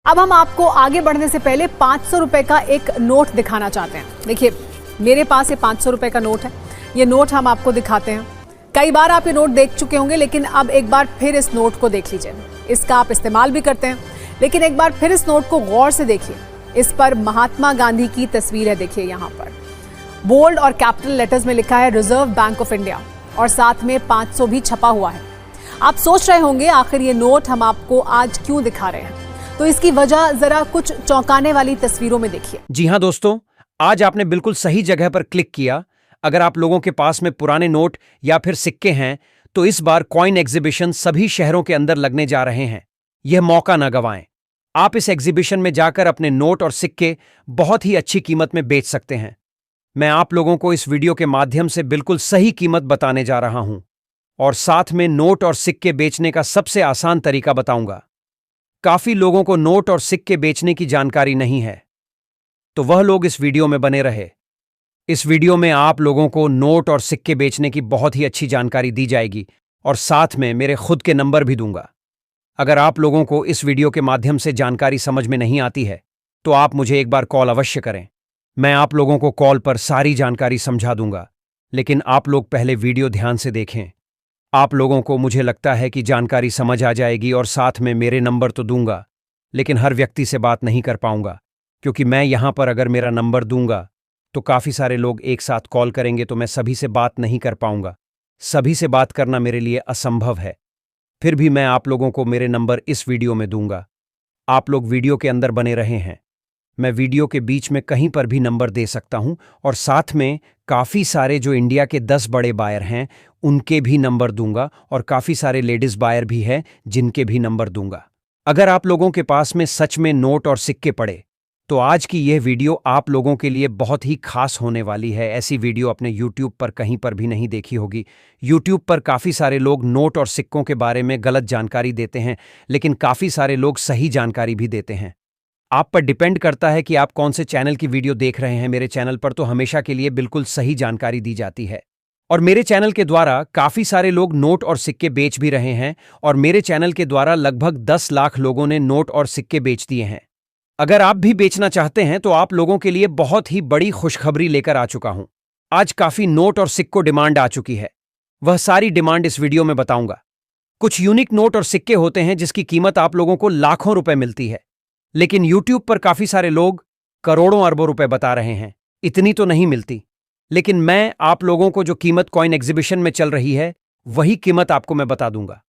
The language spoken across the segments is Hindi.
अब हम आपको आगे बढ़ने से पहले 500 रुपए का एक नोट दिखाना चाहते हैं। देखिए मेरे पास ये 500 रुपए का नोट है। ये नोट हम आपको दिखाते हैं। कई बार आप ये नोट देख चुके होंगे, लेकिन अब एक बार फिर इस नोट को देख लीजिए। इसका आप इस्तेमाल भी करते हैं, लेकिन एक बार फिर इस नोट को गौर से देखिए। इस पर महात्मा गांधी की तस्वीर है। देखिए यहाँ पर बोल्ड और कैपिटल लेटर्स में लिखा है रिजर्व बैंक ऑफ इंडिया, और साथ में 500 भी छपा हुआ है। आप सोच रहे होंगे आखिर ये नोट हम आपको आज क्यों दिखा रहे हैं, तो इसकी वजह जरा कुछ चौंकाने वाली तस्वीरों में देखिए। जी हां दोस्तों, आज आपने बिल्कुल सही जगह पर क्लिक किया। अगर आप लोगों के पास में पुराने नोट या फिर सिक्के हैं तो इस बार कॉइन एग्जीबिशन सभी शहरों के अंदर लगने जा रहे हैं। यह मौका न गंवाएं। आप इस एग्जीबिशन में जाकर अपने नोट और सिक्के बहुत ही अच्छी कीमत में बेच सकते हैं। मैं आप लोगों को इस वीडियो के माध्यम से बिल्कुल सही कीमत बताने जा रहा हूं, और साथ में नोट और सिक्के बेचने का सबसे आसान तरीका बताऊंगा। काफी लोगों को नोट और सिक्के बेचने की जानकारी नहीं है, तो वह लोग इस वीडियो में बने रहे। इस वीडियो में आप लोगों को नोट और सिक्के बेचने की बहुत ही अच्छी जानकारी दी जाएगी, और साथ में मेरे खुद के नंबर भी दूंगा। अगर आप लोगों को इस वीडियो के माध्यम से जानकारी समझ में नहीं आती है तो आप मुझे एक बार कॉल अवश्य करें। मैं आप लोगों को कॉल पर सारी जानकारी समझा दूंगा, लेकिन आप लोग पहले वीडियो ध्यान से देखें। आप लोगों को मुझे लगता है कि जानकारी समझ आ जाएगी, और साथ में मेरे नंबर तो दूंगा, लेकिन हर व्यक्ति से बात नहीं कर पाऊंगा, क्योंकि मैं यहां पर अगर मेरा नंबर दूंगा तो काफी सारे लोग एक साथ कॉल करेंगे, तो मैं सभी से बात नहीं कर पाऊंगा। सभी से बात करना मेरे लिए असंभव है। फिर भी मैं आप लोगों को मेरे नंबर इस वीडियो में दूंगा। आप लोग वीडियो के अंदर बने रहे हैं। मैं वीडियो के बीच में कहीं पर भी नंबर दे सकता हूं, और साथ में काफी सारे जो इंडिया के 10 बड़े बायर हैं उनके भी नंबर दूंगा, और काफी सारे लेडीज बायर भी हैं जिनके भी नंबर दूंगा। अगर आप लोगों के पास में सच में नोट और सिक्के पड़े तो आज की यह वीडियो आप लोगों के लिए बहुत ही खास होने वाली है। ऐसी वीडियो अपने YouTube पर कहीं पर भी नहीं देखी होगी। YouTube पर काफ़ी सारे लोग नोट और सिक्कों के बारे में गलत जानकारी देते हैं, लेकिन काफ़ी सारे लोग सही जानकारी भी देते हैं। आप पर डिपेंड करता है कि आप कौन से चैनल की वीडियो देख रहे हैं। मेरे चैनल पर तो हमेशा के लिए बिल्कुल सही जानकारी दी जाती है, और मेरे चैनल के द्वारा काफ़ी सारे लोग नोट और सिक्के बेच भी रहे हैं, और मेरे चैनल के द्वारा लगभग 10 लाख लोगों ने नोट और सिक्के बेच दिए हैं। अगर आप भी बेचना चाहते हैं तो आप लोगों के लिए बहुत ही बड़ी खुशखबरी लेकर आ चुका हूं। आज काफी नोट और सिक्कों डिमांड आ चुकी है। वह सारी डिमांड इस वीडियो में बताऊंगा। कुछ यूनिक नोट और सिक्के होते हैं जिसकी कीमत आप लोगों को लाखों रुपए मिलती है, लेकिन YouTube पर काफी सारे लोग करोड़ों अरबों रुपए बता रहे हैं। इतनी तो नहीं मिलती, लेकिन मैं आप लोगों को जो कीमत कॉइन एग्जीबिशन में चल रही है वही कीमत आपको मैं बता दूंगा।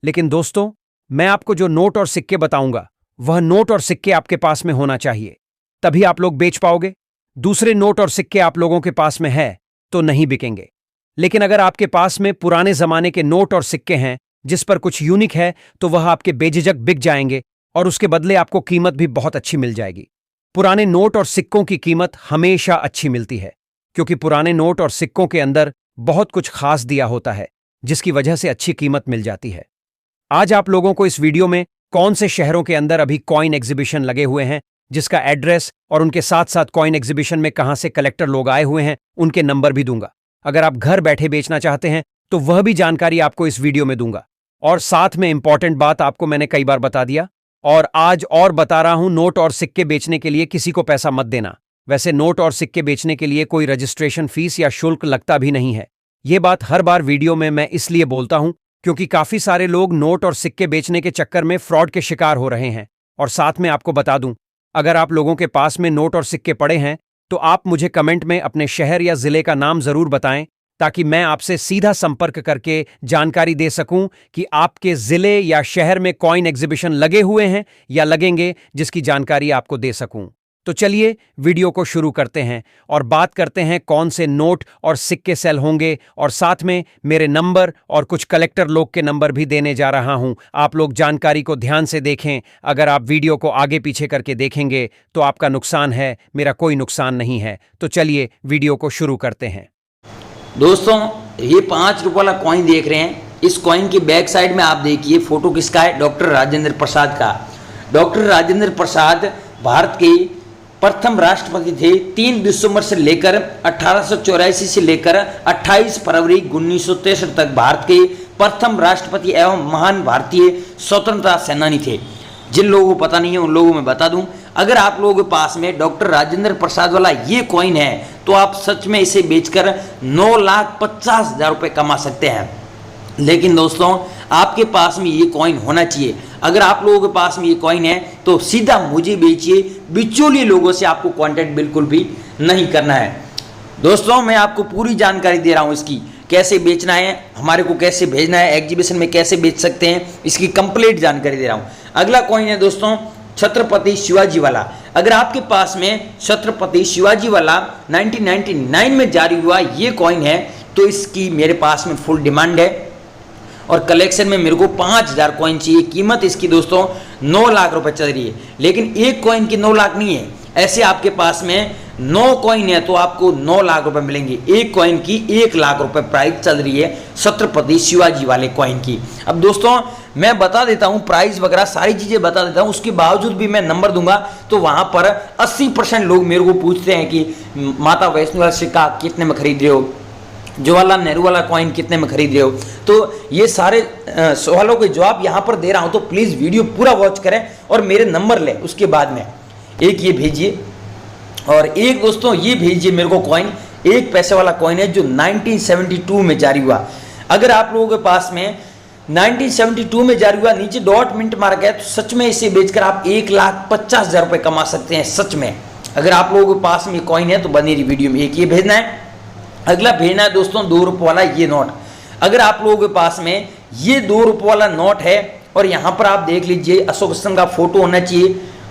लेकिन दोस्तों, मैं आपको जो नोट और सिक्के बताऊंगा वह नोट और सिक्के आपके पास में होना चाहिए, तभी आप लोग बेच पाओगे। दूसरे नोट और सिक्के आप लोगों के पास में है तो नहीं बिकेंगे। लेकिन अगर आपके पास में पुराने जमाने के नोट और सिक्के हैं जिस पर कुछ यूनिक है तो वह आपके बेझिझक बिक जाएंगे, और उसके बदले आपको कीमत भी बहुत अच्छी मिल जाएगी। पुराने नोट और सिक्कों की कीमत हमेशा अच्छी मिलती है, क्योंकि पुराने नोट और सिक्कों के अंदर बहुत कुछ खास दिया होता है, जिसकी वजह से अच्छी कीमत मिल जाती है। आज आप लोगों को इस वीडियो में कौन से शहरों के अंदर अभी कॉइन एग्जीबिशन लगे हुए हैं, जिसका एड्रेस और उनके साथ साथ कॉइन एग्जीबिशन में कहां से कलेक्टर लोग आए हुए हैं उनके नंबर भी दूंगा। अगर आप घर बैठे बेचना चाहते हैं तो वह भी जानकारी आपको इस वीडियो में दूंगा, और साथ में इंपॉर्टेंट बात आपको मैंने कई बार बता दिया, और आज और बता रहा हूं, नोट और सिक्के बेचने के लिए किसी को पैसा मत देना। वैसे नोट और सिक्के बेचने के लिए कोई रजिस्ट्रेशन फीस या शुल्क लगता भी नहीं है। यह बात हर बार वीडियो में मैं इसलिए बोलता हूं क्योंकि काफी सारे लोग नोट और सिक्के बेचने के चक्कर में फ्रॉड के शिकार हो रहे हैं। और साथ में आपको बता दूं, अगर आप लोगों के पास में नोट और सिक्के पड़े हैं तो आप मुझे कमेंट में अपने शहर या जिले का नाम जरूर बताएं, ताकि मैं आपसे सीधा संपर्क करके जानकारी दे सकूं कि आपके जिले या शहर में कॉइन एग्जीबिशन लगे हुए हैं या लगेंगे, जिसकी जानकारी आपको दे सकूं। तो चलिए वीडियो को शुरू करते हैं और बात करते हैं कौन से नोट और सिक्के सेल होंगे, और साथ में मेरे नंबर और कुछ कलेक्टर लोग के नंबर भी देने जा रहा हूं। आप लोग जानकारी को ध्यान से देखें। अगर आप वीडियो को आगे पीछे करके देखेंगे तो आपका नुकसान है, मेरा कोई नुकसान नहीं है। तो चलिए वीडियो को शुरू करते हैं। दोस्तों, ये 5 रुपये वाला कॉइन देख रहे हैं। इस कॉइन की बैक साइड में आप देखिए फोटो किसका है, डॉक्टर राजेंद्र प्रसाद का। डॉक्टर राजेंद्र प्रसाद भारत के प्रथम राष्ट्रपति थे। 3 दिसंबर से लेकर 1884 से लेकर 28 फरवरी 1963 तक भारत के प्रथम राष्ट्रपति एवं महान भारतीय स्वतंत्रता सेनानी थे। जिन लोगों को पता नहीं है उन लोगों में बता दूं, अगर आप लोगों के पास में डॉक्टर राजेंद्र प्रसाद वाला ये कॉइन है तो आप सच में इसे बेचकर 9,50,000 रुपये कमा सकते हैं। लेकिन दोस्तों आपके पास में ये कॉइन होना चाहिए। अगर आप लोगों के पास में ये कॉइन है तो सीधा मुझे बेचिए, बिचौलिए लोगों से आपको कांटेक्ट बिल्कुल भी नहीं करना है। दोस्तों मैं आपको पूरी जानकारी दे रहा हूँ इसकी, कैसे बेचना है, हमारे को कैसे भेजना है, एग्जीबिशन में कैसे बेच सकते हैं, इसकी कंप्लीट जानकारी दे रहा हूँ। अगला कॉइन है दोस्तों छत्रपति शिवाजी वाला। अगर आपके पास में छत्रपति शिवाजी वाला 1999 में जारी हुआ ये कॉइन है तो इसकी मेरे पास में फुल डिमांड है और कलेक्शन में मेरे को 5,000 कॉइन चाहिए। कीमत इसकी दोस्तों 9 लाख रुपए चल रही है, लेकिन एक कॉइन की 9 लाख नहीं है, ऐसे आपके पास में 9 कॉइन है तो आपको 9 लाख रुपए मिलेंगे। एक कॉइन की 1 लाख रुपए प्राइस चल रही है छत्रपति शिवाजी वाले कॉइन की। अब दोस्तों मैं बता देता हूं प्राइस वगैरह सारी चीजें बता देता हूं, उसके बावजूद भी मैं नंबर दूंगा तो वहां पर 80% लोग मेरे को पूछते हैं कि माता वैष्णो वाला सिक्का कितने में खरीद रहे हो, जवाहरलाल नेहरू वाला कॉइन कितने में खरीद रहे हो। तो ये सारे सवालों के जवाब यहाँ पर दे रहा हूँ, तो प्लीज़ वीडियो पूरा वॉच करें और मेरे नंबर लें। उसके बाद में एक ये भेजिए और एक दोस्तों ये भेजिए मेरे को कॉइन, 1 पैसे वाला कॉइन है जो 1972 में जारी हुआ। अगर आप लोगों के पास में 1972 में जारी हुआ, नीचे डॉट मिनट मार्क है, तो सच में इसे बेचकर आप 1,50,000 रुपये कमा सकते हैं सच में। अगर आप लोगों के पास में कॉइन है तो बनी रही वीडियो में एक ये भेजना है। अगला भेजना है दोस्तों 2 रुपये वाला ये नोट। अगर आप लोगों के पास में ये 2 रुपये वाला नोट है और यहाँ पर आप देख लीजिए अशोक स्तंभ का फोटो होना चाहिए,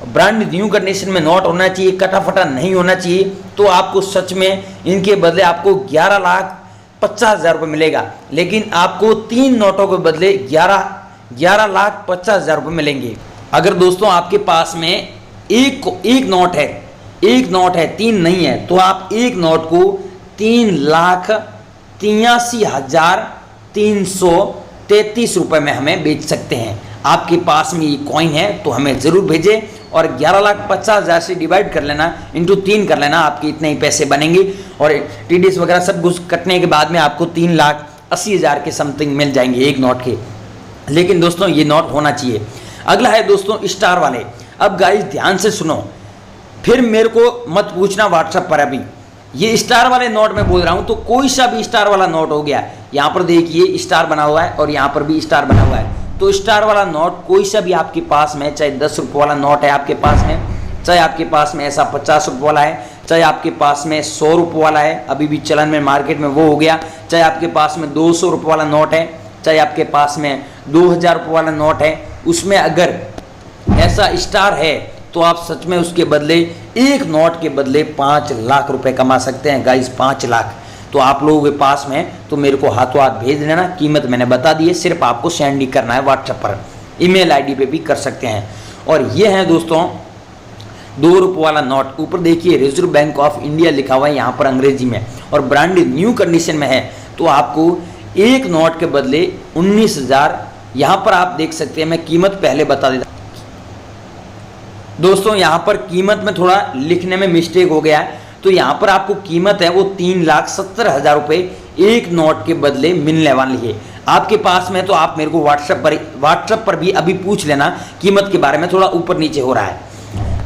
ब्रांड न्यू कंडीशन में नोट होना चाहिए, कटा फटा नहीं होना चाहिए, तो आपको सच में इनके बदले आपको 11,50,000 रुपये मिलेगा। लेकिन आपको 3 नोटों के बदले 11,50,000 रुपये मिलेंगे। अगर दोस्तों आपके पास में एक नोट है, 3 नहीं है, तो आप एक नोट को 3,83,333 रुपये में हमें बेच सकते हैं। आपके पास में ये कॉइन है तो हमें ज़रूर भेजें और 11,50,000 से डिवाइड कर लेना, इंटू 3 कर लेना, आपके इतने ही पैसे बनेंगे और TDS वगैरह सब कुछ कटने के बाद में आपको 3,80,000 के समथिंग मिल जाएंगे एक नोट के। लेकिन दोस्तों ये नोट होना चाहिए। अगला है दोस्तों स्टार वाले। अब गाइस ध्यान से सुनो, फिर मेरे को मत पूछना व्हाट्सएप पर, अभी ये स्टार वाले नोट में बोल रहा हूं तो कोई सा भी स्टार वाला नोट हो गया, यहाँ पर देखिए स्टार बना हुआ है और यहाँ पर भी स्टार बना हुआ है, तो स्टार वाला नोट कोई सा भी आपके पास में, चाहे 10 रुपये वाला नोट है आपके पास में, चाहे आपके पास में ऐसा 50 रुपये वाला है, चाहे आपके पास में 100 रुपये वाला है, अभी भी चलन में मार्केट में वो हो गया, चाहे आपके पास में 200 रुपये वाला नोट है, चाहे आपके पास में 2,000 रुपये वाला नोट है, उसमें अगर ऐसा स्टार है तो आप सच में उसके बदले एक नोट के बदले 5 लाख रुपए कमा सकते हैं गाइस, 5 लाख। तो आप लोगों के पास में तो मेरे को हाथों हाथ भेज देना, कीमत मैंने बता दी है, सिर्फ आपको सेंड ही करना है व्हाट्सएप पर, ईमेल आईडी पे भी कर सकते हैं। और ये है दोस्तों 2 रुपये वाला नोट, ऊपर देखिए रिजर्व बैंक ऑफ इंडिया लिखा हुआ है यहाँ पर अंग्रेजी में और ब्रांड न्यू कंडीशन में है, तो आपको एक नोट के बदले 19,000 यहाँ पर आप देख सकते हैं। मैं कीमत पहले बता देता दोस्तों, यहाँ पर कीमत में थोड़ा लिखने में मिस्टेक हो गया है, तो यहाँ पर आपको कीमत है वो 3,70,000 रुपये एक नोट के बदले मिलने वाली है। आपके पास में तो आप मेरे को व्हाट्सएप पर भी अभी पूछ लेना, कीमत के बारे में थोड़ा ऊपर नीचे हो रहा है।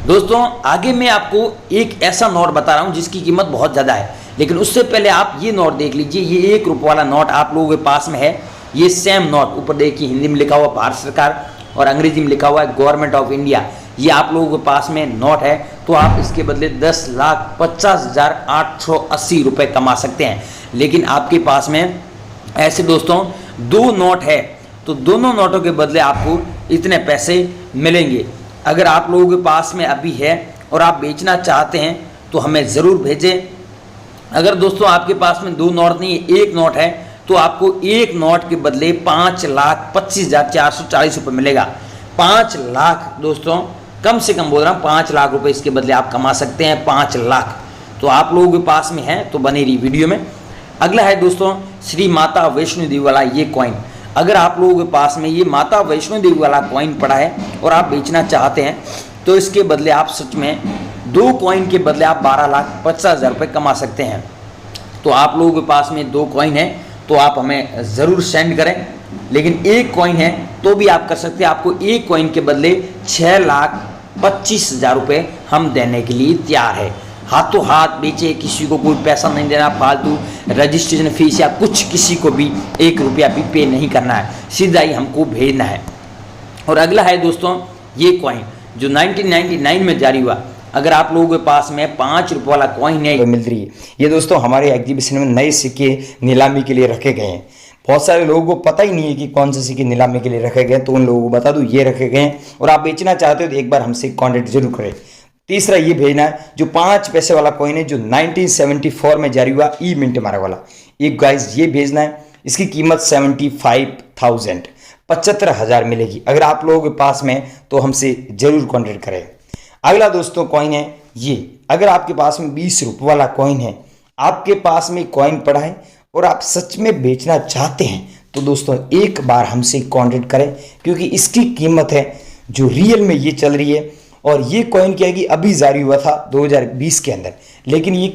दोस्तों आगे मैं आपको एक ऐसा नोट बता रहा हूँ जिसकी कीमत बहुत ज़्यादा है, लेकिन उससे पहले आप ये नोट देख लीजिए। ये 1 रुपये वाला नोट आप लोगों के पास में है, ये सेम नोट, ऊपर देखिए हिंदी में लिखा हुआ भारत सरकार और अंग्रेजी में लिखा हुआ है गवर्नमेंट ऑफ इंडिया। ये आप लोगों के पास में नोट है तो आप इसके बदले 10,50,880 रुपये कमा सकते हैं। लेकिन आपके पास में ऐसे दोस्तों 2 नोट है तो दोनों नोटों के बदले आपको इतने पैसे मिलेंगे। अगर आप लोगों के पास में अभी है और आप बेचना चाहते हैं तो हमें ज़रूर भेजें। अगर दोस्तों आपके पास में 2 नोट नहीं है, 1 नोट है, तो आपको एक नोट के बदले 5,25,440 रुपये मिलेगा। 5 लाख दोस्तों, कम से कम बोल रहा हूँ, 5 लाख रुपए इसके बदले आप कमा सकते हैं, 5 लाख। तो आप लोगों के पास में है तो बनी रही वीडियो में। अगला है दोस्तों श्री माता वैष्णो देवी वाला ये कॉइन। अगर आप लोगों के पास में ये माता वैष्णो देवी वाला कॉइन पड़ा है और आप बेचना चाहते हैं तो इसके बदले आप सच में 2 कॉइन के बदले आप 12,50,000 रुपये कमा सकते हैं। तो आप लोगों के पास में 2 कॉइन है तो आप हमें ज़रूर सेंड करें, लेकिन 1 कॉइन है तो भी आप कर सकते हैं। आपको 1 कॉइन के बदले 6,25,000 रुपये हम देने के लिए तैयार है। हाथों हाथ बेचे, किसी को कोई पैसा नहीं देना, फालतू रजिस्ट्रेशन फीस या कुछ किसी को भी 1 रुपया भी पे नहीं करना है, सीधा ही हमको भेजना है। और अगला है दोस्तों ये कॉइन जो 1999 में जारी हुआ। अगर आप लोगों के पास में 5 रुपये वाला कॉइन है मिल रही है, ये दोस्तों हमारे एग्जीबिशन में नए सिक्के नीलामी के लिए रखे गए हैं। बहुत सारे लोगों को पता ही नहीं है कि कौन से सिक्के नीलामी के लिए रखे गए, तो उन लोगों को बता दूं ये रखे गए हैं। और आप बेचना चाहते हो तो एक बार हमसे कॉन्टेक्ट जरूर करें। तीसरा ये भेजना है जो 5 पैसे वाला कॉइन है जो 1974 में जारी हुआ, ई मिंट मार्क वाला। एक गाइस ये भेजना है, इसकी कीमत 75,000 75,000 मिलेगी। अगर आप लोगों के पास में तो हमसे जरूर कॉन्टेक्ट करें। अगला दोस्तों कॉइन है ये, अगर आपके पास में 20 रुपये वाला कॉइन है, आपके पास में कॉइन पड़ा है और आप सच में बेचना चाहते हैं तो दोस्तों एक बार हमसे कांटेक्ट करें, क्योंकि इसकी कीमत है जो रियल में ये चल रही है। और ये कॉइन क्या है कि अभी जारी हुआ था 2020 के अंदर, लेकिन ये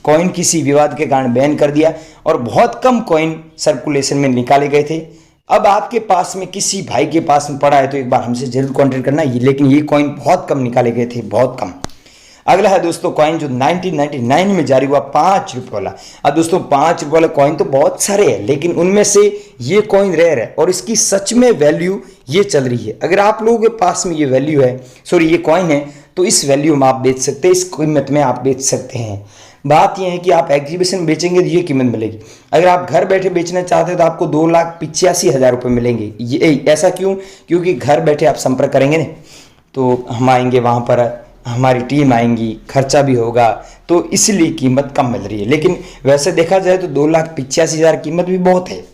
कॉइन किसी विवाद के कारण बैन कर दिया और बहुत कम कॉइन सर्कुलेशन में निकाले गए थे। अब आपके पास में किसी भाई के पास में पड़ा है तो एक बार हमसे जरूर कांटेक्ट करना, लेकिन ये कॉइन बहुत कम निकाले गए थे, बहुत कम। अगला है दोस्तों कॉइन जो 1999 में जारी हुआ, 5 रुपये वाला। अब दोस्तों 5 रुपये वाला कॉइन तो बहुत सारे हैं, लेकिन उनमें से ये कॉइन रेयर है और इसकी सच में वैल्यू ये चल रही है। अगर आप लोगों के पास में ये वैल्यू है, सॉरी ये कॉइन है, तो इस वैल्यू में आप बेच सकते हैं, इस कीमत में आप बेच सकते हैं। बात यह है कि आप एग्जीबिशन में बेचेंगे तो ये कीमत मिलेगी। अगर आप घर बैठे बेचना चाहते हैं तो आपको 2,85,000 रुपये मिलेंगे। ये ऐसा क्यों? क्योंकि घर बैठे आप संपर्क करेंगे ना, तो हम आएंगे वहाँ पर, हमारी टीम आएंगी, खर्चा भी होगा, तो इसलिए कीमत कम मिल रही है। लेकिन वैसे देखा जाए तो 2,85,000 कीमत भी बहुत है।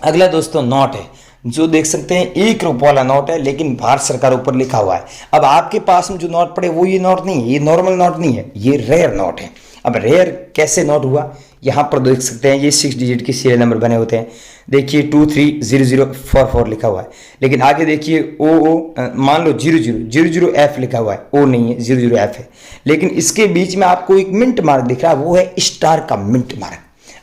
अगला दोस्तों नोट है जो देख सकते हैं 1 रुपये वाला नोट है, लेकिन भारत सरकार ऊपर लिखा हुआ है। अब आपके पास में जो नोट पड़े वो ये नोट नहीं है, ये नॉर्मल नोट नहीं है, ये रेयर नोट है। अब रेयर कैसे नोट हुआ, यहाँ पर देख सकते हैं ये 6 डिजिट के सीरियल नंबर बने होते हैं। देखिए 230044 लिखा हुआ है, लेकिन आगे देखिए मान लो 0000F लिखा हुआ है, ओ नहीं है 00F है, लेकिन इसके बीच में आपको एक मिंट मार्क दिख रहा है, वो है स्टार का मिंट मार्क।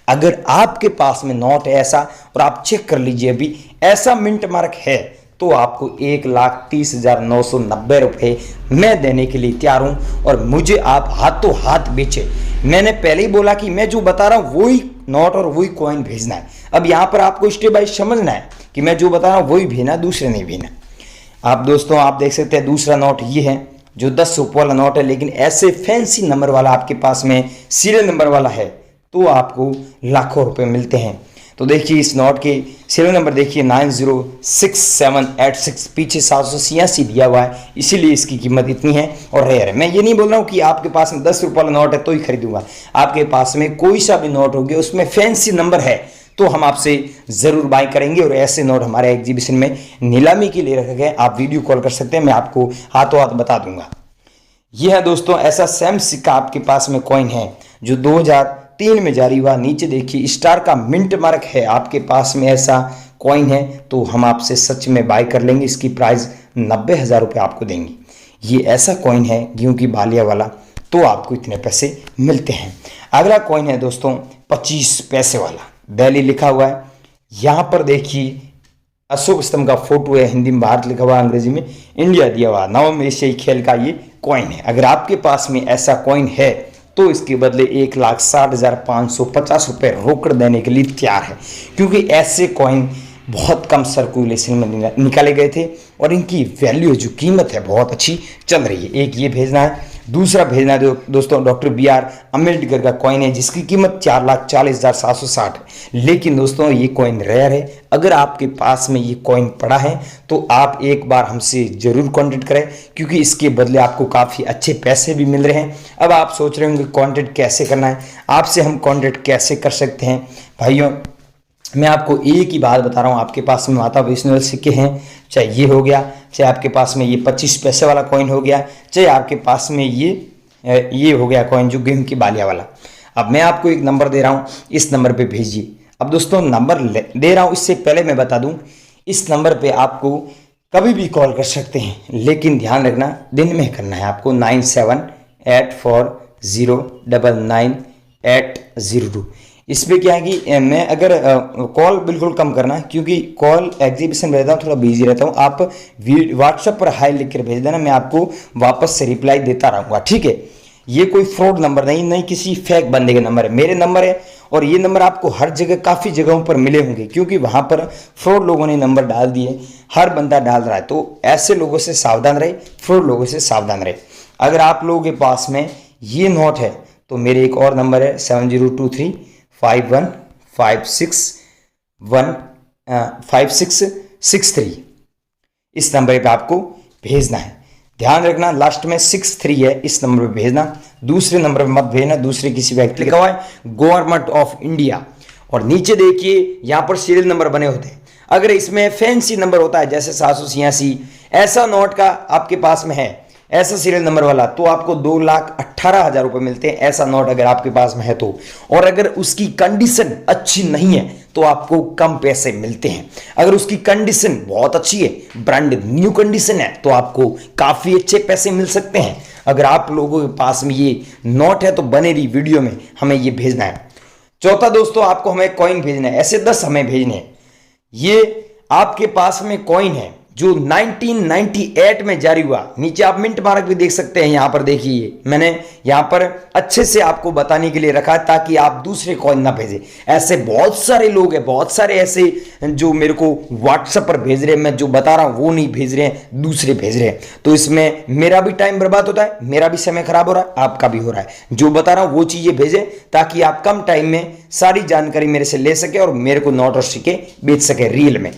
अगर आपके पास में नोट है ऐसा और आप चेक कर लीजिए अभी ऐसा मिंट मार्क है, तो आपको 1,30,990 रुपये मैं देने के लिए तैयार हूं और मुझे आप हाथों हाथ बेचे। मैंने पहले ही बोला कि मैं जो बता रहा हूं वही नोट और वही कॉइन भेजना है। अब यहां पर आपको स्टेप बाय समझना है कि मैं जो बता रहा हूं वही भेजना, दूसरे नहीं भेजना। आप दोस्तों आप देख सकते हैं दूसरा नोट ये है जो 10 रुपये वाला नोट है, लेकिन ऐसे फैंसी नंबर वाला आपके पास में सीरियल नंबर वाला है तो आपको लाखों रुपए मिलते हैं। तो देखिए इस नोट के सीरियल नंबर देखिए 906786, पीछे 786 दिया हुआ है, इसीलिए इसकी कीमत इतनी है और रेयर है। मैं ये नहीं बोल रहा हूँ कि आपके पास में 10 रुपये वाला नोट है तो ही खरीदूंगा। आपके पास में कोई सा भी नोट हो गया उसमें फैंसी नंबर है तो हम आपसे जरूर बाय करेंगे। और ऐसे नोट हमारे एग्जीबिशन में नीलामी के लिए रखे गए, आप वीडियो कॉल कर सकते हैं, मैं आपको हाथों हाथ बता दूंगा। यह है दोस्तों ऐसा सेम सिक्का आपके पास में कॉइन है जो 2003 में जारी हुआ। नीचे देखिए स्टार का मिंट मार्क है, आपके पास में ऐसा कॉइन है तो हम आपसे सच में बाय कर लेंगे। इसकी प्राइस 90,000 रुपये आपको देंगे। ये ऐसा कॉइन है गेहूं की बालिया वाला, तो आपको इतने पैसे मिलते हैं। अगला कॉइन है दोस्तों 25 पैसे वाला, दिल्ली लिखा हुआ है। यहाँ पर देखिए अशोक स्तंभ का फोटो है, हिंदी में भारत लिखा हुआ, अंग्रेजी में इंडिया दिया हुआ। नवम एशियाई खेल का ये कॉइन है। अगर आपके पास में ऐसा कॉइन है तो इसके बदले 1,60,550 रुपये रोकड़ देने के लिए तैयार है, क्योंकि ऐसे कॉइन बहुत कम सर्कुलेशन में निकाले गए थे और इनकी वैल्यू जो कीमत है बहुत अच्छी चल रही है। एक ये भेजना है, दूसरा भेजना है दोस्तों डॉक्टर BR अम्बेडकर का कॉइन है जिसकी कीमत 4,40,760 है। लेकिन दोस्तों ये कॉइन रेयर है। अगर आपके पास में ये कॉइन पड़ा है तो आप एक बार हमसे जरूर कांटेक्ट करें, क्योंकि इसके बदले आपको काफ़ी अच्छे पैसे भी मिल रहे हैं। अब आप सोच रहे होंगे कांटेक्ट कैसे करना है, आपसे हम कांटेक्ट कैसे कर सकते हैं। भाइयों मैं आपको एक ही बात बता रहा हूँ, आपके पास में माता वैष्णो सिक्के हैं, चाहे ये हो गया, चाहे आपके पास में ये 25 पैसे वाला कॉइन हो गया, चाहे आपके पास में ये हो गया कॉइन जो गेहूं की बालिया वाला। अब मैं आपको एक नंबर दे रहा हूँ, इस नंबर पे भेजिए। अब दोस्तों नंबर दे रहा हूँ, इससे पहले मैं बता दूँ इस नंबर पे आपको कभी भी कॉल कर सकते हैं, लेकिन ध्यान रखना दिन में करना है आपको। 9784099802 इसमें क्या है कि मैं अगर कॉल बिल्कुल कम करना, क्योंकि कॉल एग्जीबिशन में रहता हूँ, थोड़ा बिजी रहता हूँ। आप व्हाट्सएप पर हाई लिख कर भेज देना, मैं आपको वापस से रिप्लाई देता रहूँगा, ठीक है। ये कोई फ्रॉड नंबर नहीं किसी फेक बंदे के नंबर है, मेरे नंबर है। और ये नंबर आपको हर जगह काफ़ी जगहों पर मिले होंगे, क्योंकि वहाँ पर फ्रॉड लोगों ने नंबर डाल दिए, हर बंदा डाल रहा है। तो ऐसे लोगों से सावधान रहे, फ्रॉड लोगों से सावधान रहे। अगर आप लोगों के पास में ये नोट है तो मेरे एक और नंबर है 7023515663, इस नंबर पे आपको भेजना है। ध्यान रखना लास्ट में 63 है, इस नंबर पे भेजना, दूसरे नंबर पे मत भेजना, दूसरे किसी व्यक्ति लिखा हुआ है गवर्नमेंट ऑफ इंडिया। और नीचे देखिए यहाँ पर सीरियल नंबर बने होते हैं। अगर इसमें फैंसी नंबर होता है जैसे 786 ऐसा नोट का आपके पास में है, ऐसा सीरियल नंबर वाला, तो आपको 2,18,000 रुपए मिलते हैं, ऐसा नोट अगर आपके पास में है तो। और अगर उसकी कंडीशन अच्छी नहीं है तो आपको कम पैसे मिलते हैं। अगर उसकी कंडीशन बहुत अच्छी है, ब्रांड न्यू कंडीशन है, तो आपको काफी अच्छे पैसे मिल सकते हैं। अगर आप लोगों के पास में ये नोट है तो बने रही वीडियो में हमें ये भेजना है। चौथा दोस्तों, आपको हमें कॉइन भेजना है, ऐसे 10 हमें भेजने हैं। ये आपके पास में कॉइन है जो 1998 में जारी हुआ, नीचे आप मिंट मार्क भी देख सकते हैं। यहां पर देखिए मैंने यहां पर अच्छे से आपको बताने के लिए रखा है ताकि आप दूसरे कॉइन ना भेजें। ऐसे बहुत सारे लोग हैं, बहुत सारे ऐसे जो मेरे को व्हाट्सएप पर भेज रहे हैं, मैं जो बता रहा हूं वो नहीं भेज रहे हैं, दूसरे भेज रहे हैं। तो इसमें मेरा भी टाइम बर्बाद होता है, मेरा भी समय खराब हो रहा है, आपका भी हो रहा है। जो बता रहा हूं वो चीजें भेजें ताकि आप कम टाइम में सारी जानकारी मेरे से ले सके और मेरे को नोट और सिक्के बेच सके रियल में।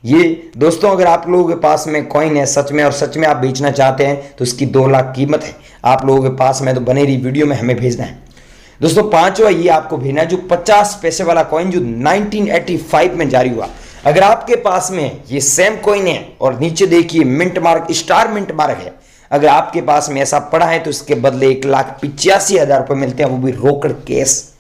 ये दोस्तों अगर आप लोगों के पास में कॉइन है सच में, और सच में आप बेचना चाहते हैं तो इसकी 2 लाख कीमत है आप लोगों के पास में, तो बने रही वीडियो में हमें भेजना है। दोस्तों पांचवा ये आपको भेजना है जो 50 पैसे वाला कॉइन जो 1985 में जारी हुआ। अगर आपके पास में ये सेम कॉइन है और नीचे देखिए mint mark, star mint mark है, अगर आपके पास में ऐसा पड़ा है तो इसके बदले 1,85,000 रुपए मिलते हैं, वो भी रोकड़ कैश।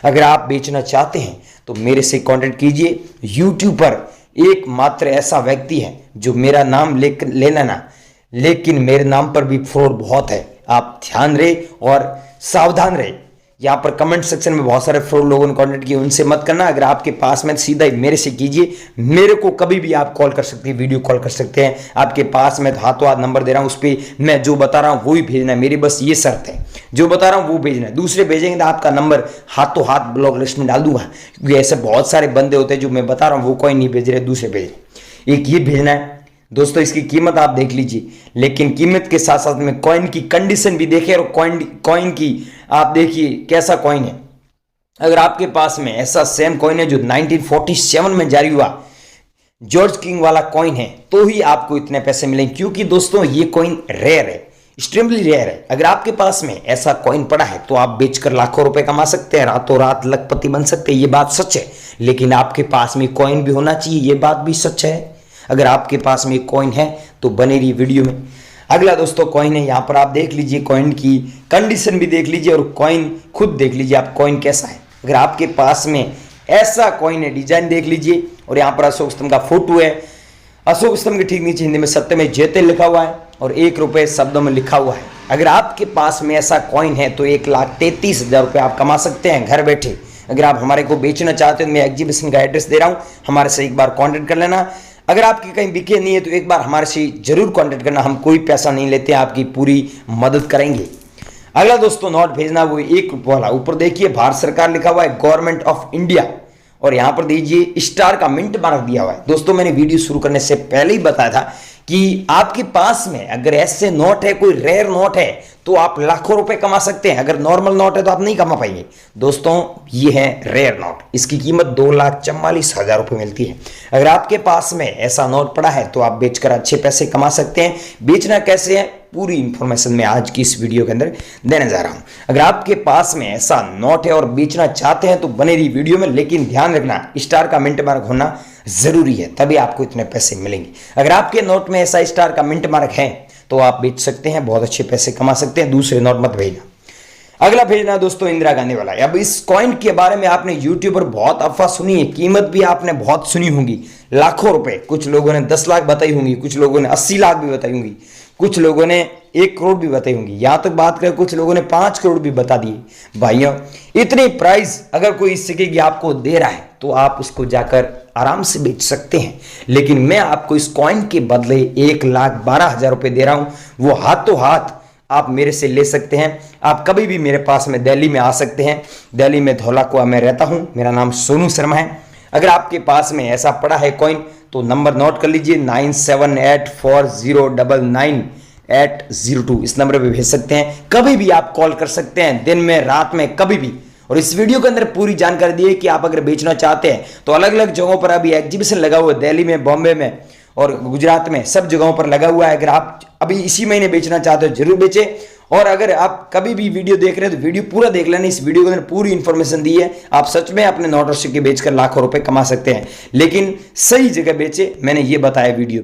अगर आप बेचना चाहते हैं तो मेरे से कॉन्टेक्ट कीजिए। यूट्यूब पर एकमात्र ऐसा व्यक्ति है जो मेरा नाम ले लेना, लेकिन मेरे नाम पर भी फ्रॉड बहुत है, आप ध्यान रहे और सावधान रहे। यहाँ पर कमेंट सेक्शन में बहुत सारे फ्रॉड लोगों ने कॉन्टेक्ट किया, उनसे मत करना। अगर आपके पास में सीधा ही मेरे से कीजिए, मेरे को कभी भी आप कॉल कर सकते हैं, वीडियो कॉल कर सकते हैं। आपके पास में हाथों हाथ नंबर दे रहा हूँ, उस पर मैं जो बता रहा हूँ वो ही भेजना है, मेरी बस ये शर्त है, जो बता रहा हूँ वो भेजना है। दूसरे भेजेंगे तो आपका नंबर हाथों हाथ ब्लॉक लिस्ट में डाल दूंगा, क्योंकि ऐसे बहुत सारे बंदे होते हैं जो मैं बता रहा हूँ वो कोई नहीं भेज रहे, दूसरे भेज रहे। एक ये भेजना है दोस्तों, इसकी कीमत आप देख लीजिए, लेकिन कीमत के साथ साथ में कॉइन की कंडीशन भी देखिए और कॉइन की आप देखिए कैसा कॉइन है। अगर आपके पास में ऐसा सेम कॉइन है जो 1947 में जारी हुआ, जॉर्ज किंग वाला कॉइन है, तो ही आपको इतने पैसे मिलेंगे, क्योंकि दोस्तों ये कॉइन रेयर है, एक्सट्रीमली रेयर है। अगर आपके पास में ऐसा कॉइन पड़ा है तो आप बेचकर लाखों रुपए कमा सकते हैं, रातों रात लखपति बन सकते हैं, ये बात सच है। लेकिन आपके पास में कॉइन भी होना चाहिए, ये बात भी सच है। अगर आपके पास में कॉइन है तो बने रही वीडियो में। अगला दोस्तों कॉइन है, यहां पर आप देख लीजिए, कॉइन की कंडीशन भी देख लीजिए और कॉइन खुद देख लीजिए आप कॉइन कैसा है। अगर आपके पास में ऐसा कॉइन है, डिजाइन देख लीजिए, और यहां पर अशोक स्तंभ का फोटो है, अशोक स्तंभ के ठीक नीचे हिंदी में सत्य में जयते लिखा हुआ है और 1 रुपये शब्दों में लिखा हुआ है। अगर आपके पास में ऐसा कॉइन है तो 1,33,000 रुपये आप कमा सकते हैं घर बैठे। अगर आप हमारे को बेचना चाहते हो, मैं एग्जीबिशन का एड्रेस दे रहा हूं, हमारे से एक बार कॉन्टेक्ट कर लेना। अगर आपकी कहीं बिके नहीं है तो एक बार हमारे से जरूर कांटेक्ट करना, हम कोई पैसा नहीं लेते हैं, आपकी पूरी मदद करेंगे। अगला दोस्तों नोट भेजना वो 1 रुपये वाला, ऊपर देखिए भारत सरकार लिखा हुआ है, गवर्नमेंट ऑफ इंडिया, और यहां पर दीजिए स्टार का मिंट मार्क दिया हुआ है। दोस्तों मैंने वीडियो शुरू करने से पहले ही बताया था कि आपके पास में अगर ऐसे नोट है, कोई रेयर नोट है, तो आप लाखों रुपए कमा सकते हैं। अगर नॉर्मल नोट है तो आप नहीं कमा पाएंगे। दोस्तों ये है रेयर नोट, इसकी कीमत 2,44,000 रुपए मिलती है। अगर आपके पास में ऐसा नोट पड़ा है तो आप बेचकर अच्छे पैसे कमा सकते हैं। बेचना कैसे है पूरी इंफॉर्मेशन मैं आज की इस वीडियो के अंदर देने जा रहा हूं। अगर आपके पास में ऐसा नोट है और बेचना चाहते हैं तो बने रही वीडियो में, लेकिन ध्यान रखना स्टार का मिंट मार्क होना जरूरी है, तभी आपको इतने पैसे मिलेंगे। अगर आपके नोट में ऐसा स्टार का मिंट मार्क है तो आप बेच सकते हैं, बहुत अच्छे पैसे कमा सकते हैं। दूसरे नोट मत भेजना। अगला भेजना दोस्तों इंदिरा गांधी वाला है। अब इस कॉइन के बारे में आपने यूट्यूब पर बहुत अफवाह सुनी है, कीमत भी आपने बहुत सुनी होगी, लाखों रुपए, कुछ लोगों ने 10 लाख बताई होंगी, कुछ लोगों ने 80 लाख भी बताई होंगी, कुछ लोगों ने 1 करोड़ भी बताई होंगी, यहाँ तक बात करें कुछ लोगों ने 5 करोड़ भी बता दिए। भाइयों, इतनी प्राइस अगर कोई इस सिक्के की आपको दे रहा है तो आप उसको जाकर आराम से बेच सकते हैं, लेकिन मैं आपको इस कॉइन के बदले 1,12,000 रुपए दे रहा हूं, वो हाथों हाथ आप मेरे से ले सकते हैं। आप कभी भी मेरे पास में दिल्ली में आ सकते हैं। दिल्ली में धौलाकुआ में रहता हूं, मेरा नाम सोनू शर्मा है। अगर आपके पास में ऐसा पड़ा है कॉइन तो नंबर नोट कर लीजिए 9784099802, इस नंबर पे भेज सकते हैं। कभी भी आप कॉल कर सकते हैं, दिन में रात में कभी भी। और इस वीडियो के अंदर पूरी जानकारी दी है कि आप अगर बेचना चाहते हैं तो अलग अलग जगहों पर अभी एग्जीबिशन लगा हुआ है, दिल्ली में, बॉम्बे में और गुजरात में, सब जगहों पर लगा हुआ है। अगर आप अभी इसी महीने बेचना चाहते हो जरूर बेचें। और अगर आप कभी भी वीडियो देख रहे हैं तो वीडियो पूरा देख लेना, इस वीडियो के अंदर पूरी इंफॉर्मेशन दी है। आप सच में अपने नोट और सिक्के बेचकर लाखों रुपए कमा सकते हैं, लेकिन सही जगह बेचे, मैंने ये बताया वीडियो।